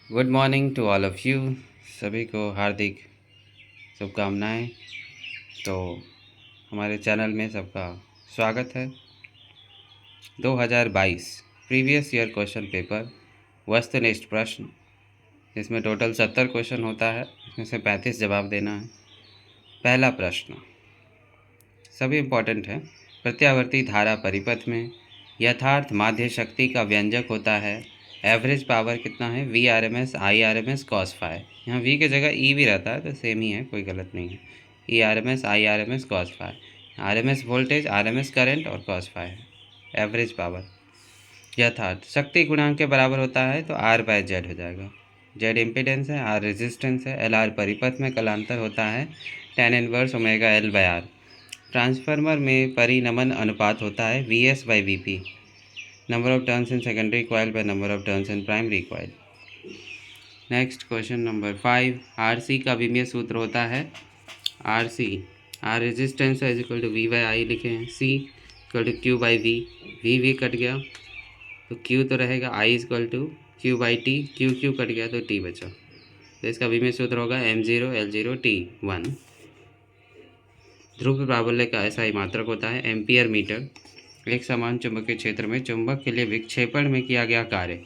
Good morning to all of you. सभी को हार्दिक शुभकामनाएं। तो हमारे चैनल में सबका स्वागत है। 2022 प्रीवियस ईयर क्वेश्चन पेपर वस्तुनिष्ठ प्रश्न, इसमें टोटल 70 क्वेश्चन होता है, इसमें से 35 जवाब देना है। पहला प्रश्न सभी इम्पॉर्टेंट है। प्रत्यावर्ती धारा परिपथ में यथार्थ माध्य शक्ति का व्यंजक होता है। एवरेज पावर कितना है? V R M S I R M S cos phi. यहाँ वी की जगह ई भी रहता है तो सेम ही है, कोई गलत नहीं है। E R M S I R M S cos phi, R M S voltage, R M S current और कॉस फाई है एवरेज पावर। यथार्थ शक्ति गुणांक के बराबर होता है तो आर बाय जेड हो जाएगा। जेड इम्पिडेंस है, आर रेजिस्टेंस है, एल आर परिपथ में कलांतर होता है, tan inverse omega L by R. Transformer में परिनमन अनुपात होता है V S by V P, number of turns in secondary coil by number of turns in primary coil. Next question number 5, R C का विमीय सूत्र होता है आर सी, आर रेजिस्टेंस है equal to V by I लिखे हैं, सी equal to Q by V, V cut गया तो क्यू तो रहेगा, I equal to Q by T, Q cut गया तो टी बचा, तो इसका विमीय सूत्र होगा M0L0T1। ध्रुव प्राबल्य का ऐसा ही मात्रक होता है एम्पियर मीटर। एक समान चुंबकीय क्षेत्र में चुंबक के लिए विक्षेपण में किया गया कार्य।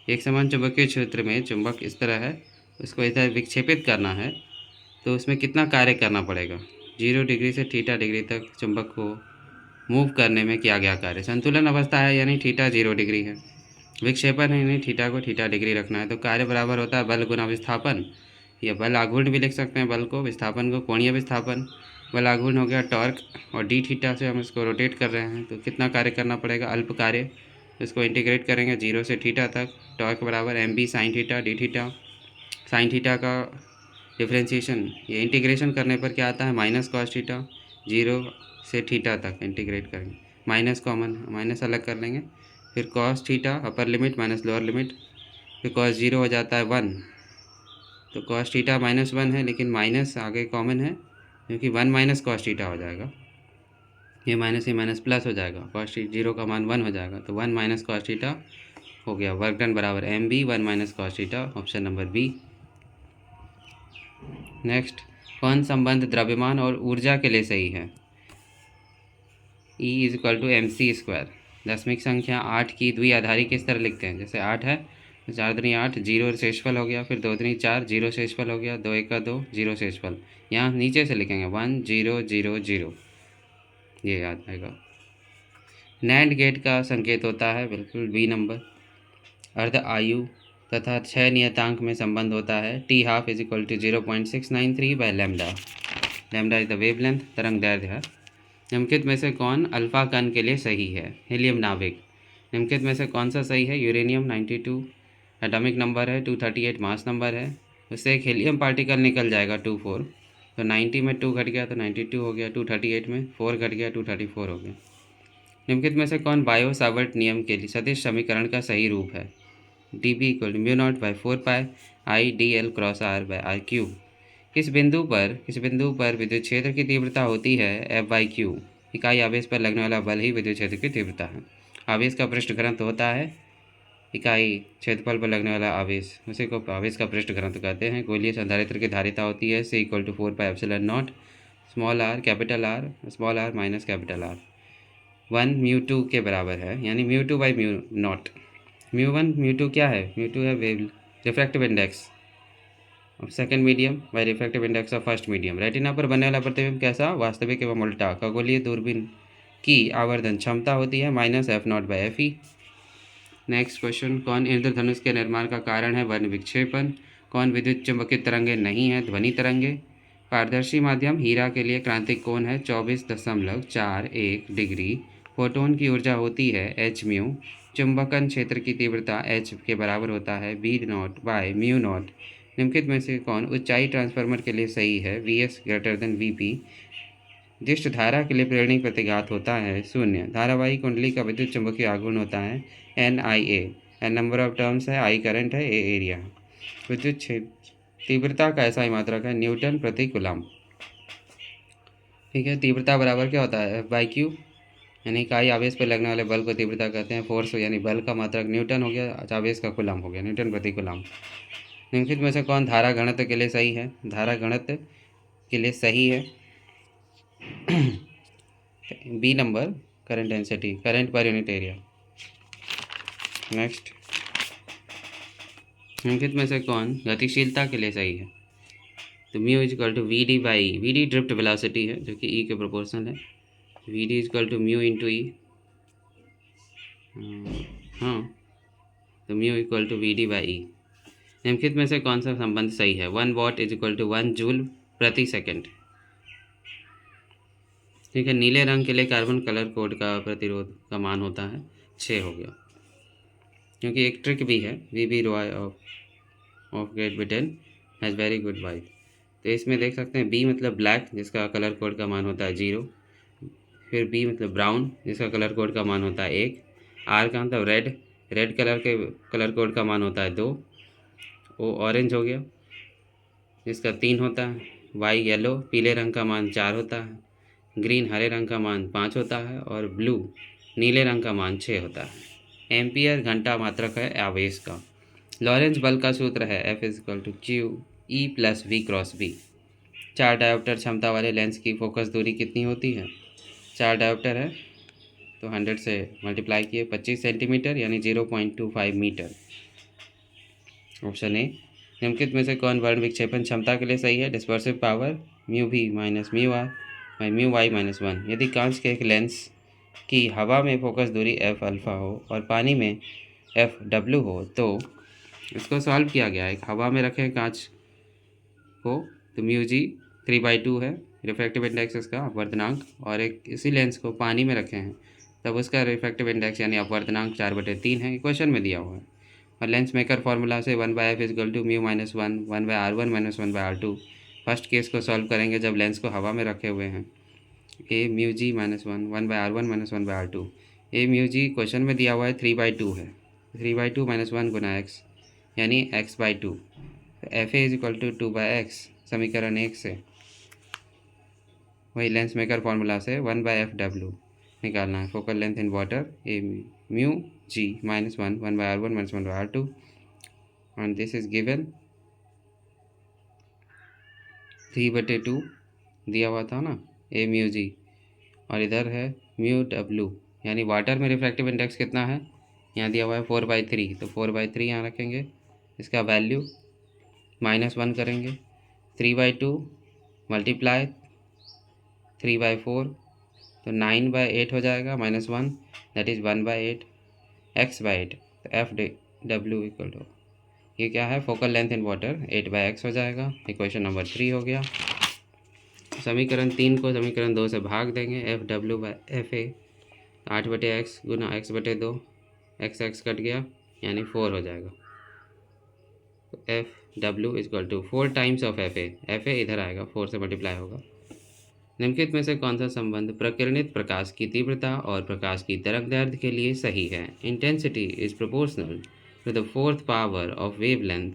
एक समान चुंबकीय क्षेत्र में चुंबक इस तरह है, उसको इधर विक्षेपित करना है तो उसमें कितना कार्य करना पड़ेगा? 0 डिग्री से थीटा डिग्री तक चुंबक को मूव करने में किया गया कार्य। संतुलन अवस्था है यानी थीटा 0 डिग्री है, विक्षेपण है यानी थीटा को थीटा डिग्री रखना है, तो कार्य बराबर होता है बल गुना विस्थापन, या बल आघूर्ण भी लिख सकते हैं बल को, विस्थापन को कोणीय विस्थापन। बल आघूर्ण हो गया टॉर्क, और डी थीटा से हम इसको रोटेट कर रहे हैं तो कितना कार्य करना पड़ेगा? अल्प कार्य। इसको इंटीग्रेट करेंगे 0 से थीटा तक, टॉर्क बराबर M B sine theta D theta. Sine theta का डिफ्रेंशिएशन, ये इंटीग्रेशन करने पर क्या आता है? Minus cos theta. 0 से थीटा तक इंटीग्रेट करेंगे, माइनस कॉमन, माइनस अलग कर लेंगे, फिर cos theta upper limit minus lower limit, फिर कॉस 0 हो जाता है 1, तो कॉस थीटा -1 है, लेकिन माइनस आगे कॉमन है क्योंकि 1 माइनस कॉस थीटा हो जाएगा, ये माइनस प्लस हो जाएगा, कॉस 0 का मान 1 हो जाएगा, तो 1 माइनस कॉस थीटा हो गया। वर्क डन बराबर M B 1 minus cos theta, option number B. Next, कौन संबंध द्रव्यमान और ऊर्जा के लिए सही है? E is equal to M C square. दशमिक संख्या 8 की द्विआधारी किस तरह लिखते हैं? जैसे 8 है तो 4 दूनी 8, 0 शेषफल हो गया, फिर 2 दूनी 4, 0 शेषफल हो गया, 2 1 का 2, 0 शेषफल। यहाँ नीचे से लिखेंगे 1 0 0 0, ये याद आएगा। नैंड गेट का संकेत होता है बिल्कुल बी नंबर। अर्ध आयु तथा 6 नियतांक में संबंध होता है T half is equal to 0.693 by lambda. Lambda is the wavelength, तरंग दैर्ध्य है। निम्नलिखित में से कौन अल्फा कण के लिए सही है? हीलियम नाभिक। निम्नलिखित में से कौन सा सही है? यूरेनियम 92 एटॉमिक नंबर है, 238 मास नंबर है, उससे एक हीलियम पार्टिकल निकल जाएगा 24, तो 90 में 2 घट गया तो 92 हो गया, 238 में 4 घट गया 234 हो गया। निम्नलिखित में से कौन बायो सावर्ट नियम के लिए सदिश समीकरण का सही रूप है? D B equal to mu naught by 4 pi I D L cross R by R cube. किस बिंदु पर विद्युत क्षेत्र की तीव्रता होती है एफ बाई क्यू। इकाई आवेश पर लगने वाला बल ही विद्युत क्षेत्र की तीव्रता है। आवेश का पृष्ठ घनत्व होता है इकाई क्षेत्रफल पर लगने वाला आवेश, उसी को आवेश का पृष्ठ घनत्व कहते हैं। गोलीय संधारित्र की धारिता होती है C equal to 4 pi epsilon nought small R capital R small R minus capital R. 1 mu 2 के बराबर है, यानी mu 2 by mu nought. Mu 1 mu 2 क्या है? म्यू 2 है wave refractive index of second medium by refractive index of first medium. Retina पर बनने वाला प्रतिबिंब कैसा? वास्तविक एवं उल्टा। खगोलीय दूरबीन की आवर्धन क्षमता होती है -f0/fe। नेक्स्ट क्वेश्चन, कौन इंद्रधनुष के निर्माण का कारण है? वर्ण विक्षेपण। कौन विद्युत चुंबकीय तरंगे नहीं है? ध्वनि तरंगे। पारदर्शी माध्यम हीरा के लिए क्रांतिक कोण है 24.41 डिग्री। फोटोन की ऊर्जा होती है h म्यू। चुंबकन क्षेत्र की तीव्रता h के बराबर होता है b not by mu naught. निम्नलिखित में से कौन ऊंचाई ट्रांसफार्मर के लिए सही है? Vs greater than Vp। दिष्ट धारा के लिए प्रेरणिक प्रतिघात होता है 0। धारावाही कुंडली का विद्युत चुंबकीय आघूर्ण होता है NIA। N number of terms है, I करंट है, A एरिया। विद्युत क्षेत्र तीव्रता का ऐसा ही मात्रक है न्यूटन प्रति कूलम। ठीक है, तीव्रता बराबर क्या होता है? F by Q. यानी इकाई आवेश पर लगने वाले बल को तीव्रता कहते हैं। फोर्स यानी बल का मात्रक न्यूटन हो गया, आवेश का कूलम हो गया, न्यूटन प्रति कूलम। निम्नलिखित में से कौन धारा घनत्व के लिए सही है? धारा घनत्व के लिए सही है B number, current density, current per unit area. Next, निम्नलिखित में से कौन गतिशीलता के लिए सही है? तो mu is equal to V D by E. V D drift velocity है जो कि ई के प्रोपोर्शनल है। V D is equal to mu into E. हाँ, तो mu equal to V D by E. निम्नलिखित में से कौन सा संबंध सही है? 1 watt is equal to 1 joule प्रति सेकंड। ठीक है। नीले रंग के लिए कार्बन कलर कोड का प्रतिरोध का मान होता है 6 हो गया। क्योंकि एक ट्रिक भी है, V B Roy of Great Britain has very good wife. तो इसमें देख सकते हैं बी मतलब ब्लैक, जिसका कलर कोड का मान होता है 0। फिर बी मतलब ब्राउन, जिसका कलर कोड का मान होता है 1। आर का मतलब रेड, रेड कलर के कलर कोड का मान होता है 2। ओ ऑरेंज हो गया, जिसका 3 होता है। वाई येलो, पीले रंग का मान 4 होता है। ग्रीन हरे रंग का मान 5 होता है। और ब्लू नीले रंग का मान 6 होता है। एम्पियर घंटा मात्रक है आवेश का। लॉरेंज बल का सूत्र है F is equal to Q E plus V cross B. 4 dioptre क्षमता वाले लेंस की फोकस दूरी कितनी होती है? 4 डायोप्टर है तो 100 से मल्टीप्लाई किए 25 सेंटीमीटर यानी 0.25 मीटर। Option A. निम्नलिखित में से कौन वर्ण विक्षेपण क्षमता के लिए सही है? Dispersive power mu V minus mu R by mu Y minus 1। यदि कांच के एक लेंस की हवा में फोकस दूरी एफ अल्फ़ा हो और पानी में एफ डब्ल्यू हो तो इसको सॉल्व किया गया है। एक हवा में रखें कांच को तो म्यू जी 3/2 है रिफ्रैक्टिव इंडेक्स इसका अपवर्तनांक, और एक इसी लेंस को पानी में रखे हैं तब उसका रिफ्रैक्टिव इंडेक्स यानी अपवर्तनांक 4/3 है। क्वेश्चन में दिया हुआ है। और लेंस मेकर फॉर्मूला से 1/f is equal to mu minus 1 1/r1 minus 1/r2। First case को सॉल्व करेंगे जब लेंस को हवा में रखे हुए हैं। A mu G minus 1 1/r1 minus 1/r2। A mu G question में दिया हुआ है 3/2 है, 3/2 माइनस 1 गुना एक्स यानी x/2। F A is equal to 2/x समीकरण 1 से। वही लेंस मेकर फॉर्मूला से 1/f(w) निकालना है। Focal length in water A mu G minus 1 1/r1 minus 1/r2 and this is given 3/2 दिया हुआ था ना ए म्यू जी, और इधर है म्यू डब्ल्यू यानी वाटर में रिफ्रैक्टिव इंडेक्स कितना है यहाँ दिया हुआ है 4/3। तो 4/3 यहाँ रखेंगे, इसका वैल्यू -1 करेंगे। 3/2 मल्टीप्लाई 3/4 तो 9/8 हो जाएगा, -1 दैट इज़ 1/8 x/8। तो F(w) इक्वल टू ये क्या है focal length in water 8/x हो जाएगा। इक्वेशन नंबर 3 हो गया। समीकरण 3 को समीकरण 2 से भाग देंगे। F(w/Fa) 8/x गुना x/2 x कट गया यानी 4 हो जाएगा। तो F(w) equal to 4 times of Fa इधर आएगा 4 से मल्टीप्लाई होगा। निम्नलिखित में से कौन सा संबंध प्रकीर्णित प्रकाश की तीव्रता और प्रकाश की तरंगदैर्घ्य के लिए सही है? Intensity is proportional to the fourth power of wavelength.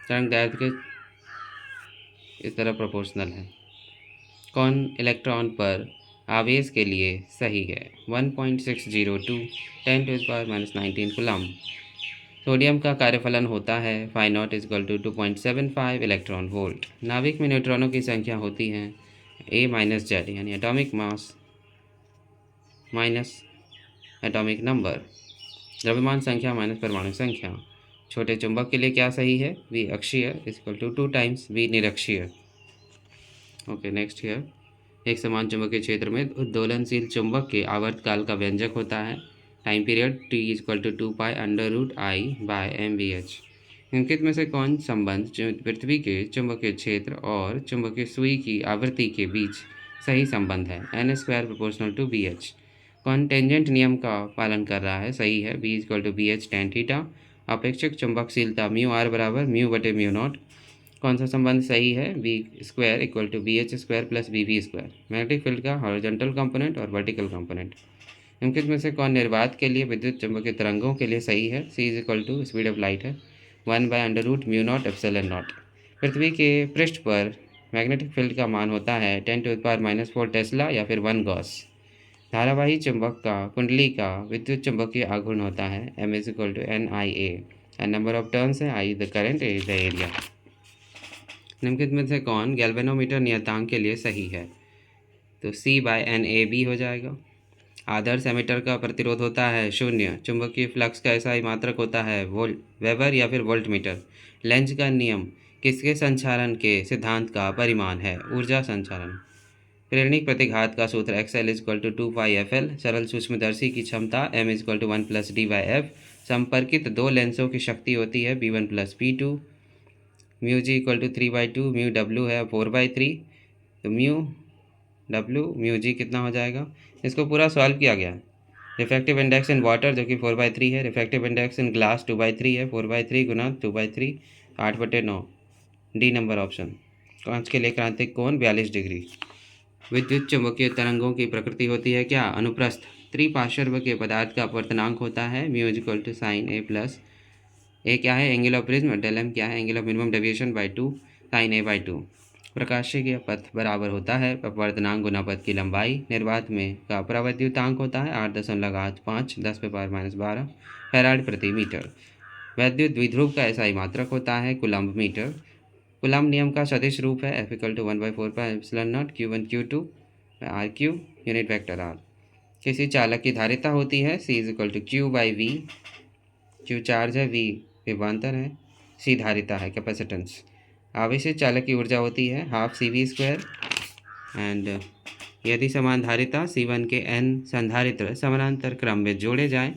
तरंगदैर्घ्य के इस तरह प्रोपोर्शनल है। कौन इलेक्ट्रॉन पर आवेश के लिए सही है? 1.602 10⁻⁻19 कूलम। सोडियम का कार्यफलन होता है φ0 इजकल टू 2.75 इलेक्ट्रॉन वोल्ट। नाभिक में न्यूट्रॉनों की संख्या होती है A-Z यानी atomic mass minus atomic number, द्रव्यमान संख्या माइनस परमाणु संख्या। छोटे चुंबक के लिए क्या सही है? V अक्षीय इजकल टू 2 टाइम्स V निरक्षीय। ओके नेक्स्ट हियर, एक समान चुंबकीय क्षेत्र में उद्दोलनशील चुंबक के आवर्तकाल का व्यंजक होता है time period T is equal to 2π√I/mvh। निम्नलिखित में से कौन संबंध पृथ्वी के चुंबकीय क्षेत्र और चुंबकीय सुई की आवृत्ति के बीच सही संबंध है? n² proportional to BH। कौन टेंजेंट नियम का पालन कर रहा है? सही है B equal to BH tan theta. अपेक्षिक चुंबकशीलता μr बराबर μ/μ0। कौन सा संबंध सही है? V² equal to BH² plus BV²। Magnetic field का हॉरिजॉन्टल कंपोनेंट और वर्टिकल कंपोनेंट। निम्नलिखित में से कौन निर्वात के लिए विद्युत चुंबकीय तरंगों के लिए सही है? C is equal to speed of light है 1/√μ0 ε0। पृथ्वी के पृष्ठ पर मैग्नेटिक फील्ड का मान होता है 10⁻⁻4 टेस्ला या फिर 1 गॉस। धारावाही चुंबक का कुंडली का विद्युत चुंबकीय आघूर्ण होता है M is equal to NIA, and number of turns है I the current, A the area. निम्नलिखित में से कौन गैल्वेनोमीटर नियतांक के लिए सही है? तो C/NAB हो जाएगा। आदर्श एमीटर का प्रतिरोध होता है 0। चुंबकीय फ्लक्स का SI मात्रक होता है वोल्ट वेबर या फिर वोल्ट मीटर। लेंज का नियम किसके संचालन के सिद्धांत का परिमाण है? ऊर्जा संचालन। प्रेरणिक प्रतिघात का सूत्र XL is equal to 2πfl। सरल सूक्ष्मदर्शी की क्षमता M is equal to 1+D/F। संपर्कित दो लेंसों की शक्ति होती है B1 + P2। Mu G equal to 3/2, mu W है 4/3, तो म्यू जी कितना हो जाएगा? इसको पूरा सॉल्व किया गया। रिफ्रैक्टिव इंडेक्स इन वाटर जो कि 4/3 है, रिफ्रैक्टिव इंडेक्स इन ग्लास 2/3 है, 4/3 गुना 2/3 8/9, डी नंबर ऑप्शन। कांच के लिए क्रांतिक कोण 42 डिग्री। विद्युत चुंबकीय तरंगों की प्रकृति होती है क्या? अनुप्रस्थ। त्रिपार्श्व के पदार्थ का अपवर्तनांक होता है mu is equal to sine A plus A क्या है? Angle of prism. Del M क्या है? Angle of minimum deviation by 2 sine A/2। प्रकाशीय पथ बराबर होता है अपवर्तनांक गुना पथ की लंबाई। निर्वात में का प्रवैद्युतांक होता है 8.85 10⁻12 फैराड प्रति मीटर। वैद्युत द्विध्रुव का SI मात्रक होता है कूलम्ब मीटर। कूलम्ब नियम का सदिश रूप है F = 1/4πε0 Q1 Q2 R3 unit vector R। किसी चालक की धारिता होती है C = Q/V। Q चार्ज है, V विभवांतर है, C धारिता है कैपेसिटेंस। आवेशित चालक की ऊर्जा होती है हाफ CV²। एंड यदि समान धारिता C1 के N संधारित्र समानांतर क्रम में जोड़े जाएं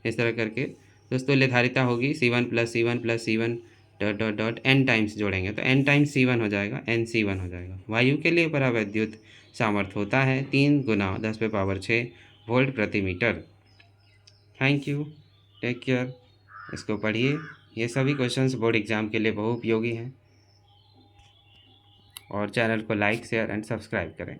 इस तरह करके, तो तुल्य धारिता होगी C1 + C1 + C1 ... N times जोड़ेंगे तो N टाइम्स C1 हो जाएगा, NC1 हो जाएगा। वायु के लिए परावैद्युत सामर्थ्य होता है 3 × 10⁻6 वोल्ट प्रति metre. Thank you, take care. इसको पढ़िए, ये सभी क्वेश्चंस बोर्ड एग्जाम के लिए बहुत उपयोगी हैं। और चैनल को लाइक शेयर एंड सब्सक्राइब करें।